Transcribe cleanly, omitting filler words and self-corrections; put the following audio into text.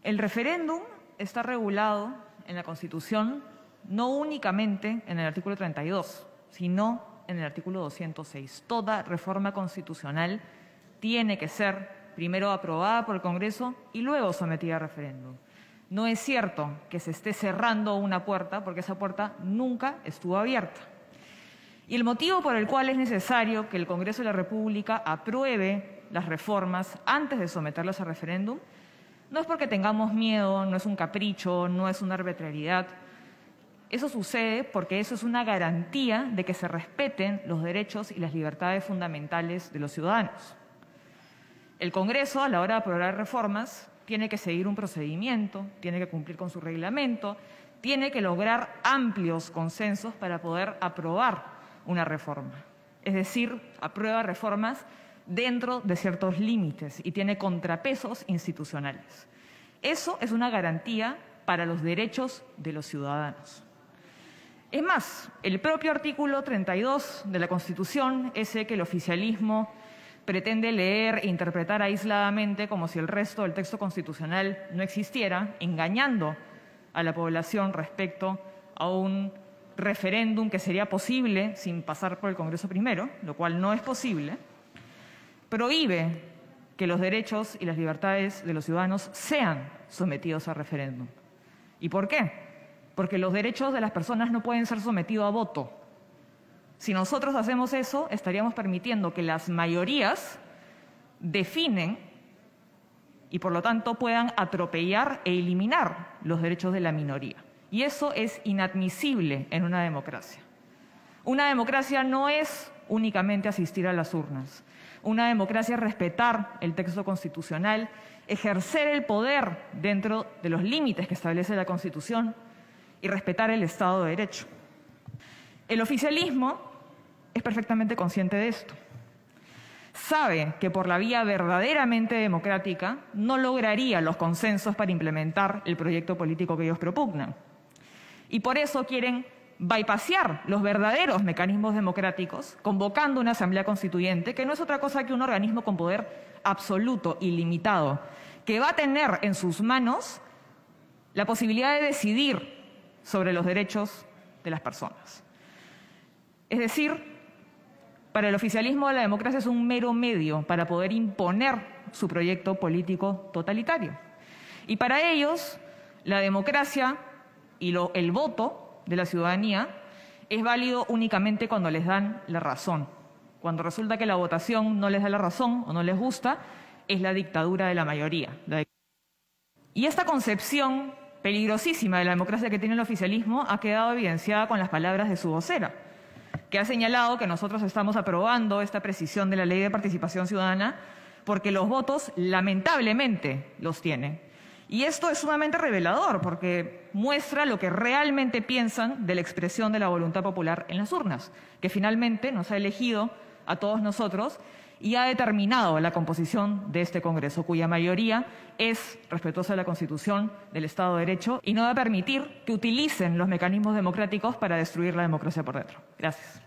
El referéndum está regulado en la Constitución no únicamente en el artículo 32, sino en el artículo 206. Toda reforma constitucional tiene que ser primero aprobada por el Congreso y luego sometida a referéndum. No es cierto que se esté cerrando una puerta, porque esa puerta nunca estuvo abierta. Y el motivo por el cual es necesario que el Congreso de la República apruebe las reformas antes de someterlas a referéndum no es porque tengamos miedo, no es un capricho, no es una arbitrariedad. Eso sucede porque eso es una garantía de que se respeten los derechos y las libertades fundamentales de los ciudadanos. El Congreso, a la hora de aprobar reformas, tiene que seguir un procedimiento, tiene que cumplir con su reglamento, tiene que lograr amplios consensos para poder aprobar una reforma. Es decir, aprueba reformas dentro de ciertos límites y tiene contrapesos institucionales. Eso es una garantía para los derechos de los ciudadanos. Es más, el propio artículo 32 de la Constitución, ese que el oficialismo pretende leer e interpretar aisladamente como si el resto del texto constitucional no existiera, engañando a la población respecto a un referéndum que sería posible sin pasar por el Congreso primero, lo cual no es posible, prohíbe que los derechos y las libertades de los ciudadanos sean sometidos a referéndum. ¿Y por qué? Porque los derechos de las personas no pueden ser sometidos a voto. Si nosotros hacemos eso, estaríamos permitiendo que las mayorías definen y, por lo tanto, puedan atropellar e eliminar los derechos de la minoría. Y eso es inadmisible en una democracia. Una democracia no es únicamente asistir a las urnas. Una democracia es respetar el texto constitucional, ejercer el poder dentro de los límites que establece la Constitución y respetar el Estado de Derecho. El oficialismo es perfectamente consciente de esto. Sabe que por la vía verdaderamente democrática no lograría los consensos para implementar el proyecto político que ellos propugnan. Y por eso quieren bypassear los verdaderos mecanismos democráticos, convocando una asamblea constituyente, que no es otra cosa que un organismo con poder absoluto, ilimitado, que va a tener en sus manos la posibilidad de decidir sobre los derechos de las personas. Es decir, para el oficialismo la democracia es un mero medio para poder imponer su proyecto político totalitario. Y para ellos, la democracia y el voto de la ciudadanía es válido únicamente cuando les dan la razón. Cuando resulta que la votación no les da la razón o no les gusta, es la dictadura de la mayoría. Y esta concepción peligrosísima de la democracia que tiene el oficialismo ha quedado evidenciada con las palabras de su vocera, que ha señalado que nosotros estamos aprobando esta precisión de la Ley de Participación Ciudadana porque los votos, lamentablemente, los tienen. Y esto es sumamente revelador porque muestra lo que realmente piensan de la expresión de la voluntad popular en las urnas, que finalmente nos ha elegido a todos nosotros y ha determinado la composición de este Congreso, cuya mayoría es respetuosa de la Constitución, del Estado de Derecho, y no va a permitir que utilicen los mecanismos democráticos para destruir la democracia por dentro. Gracias.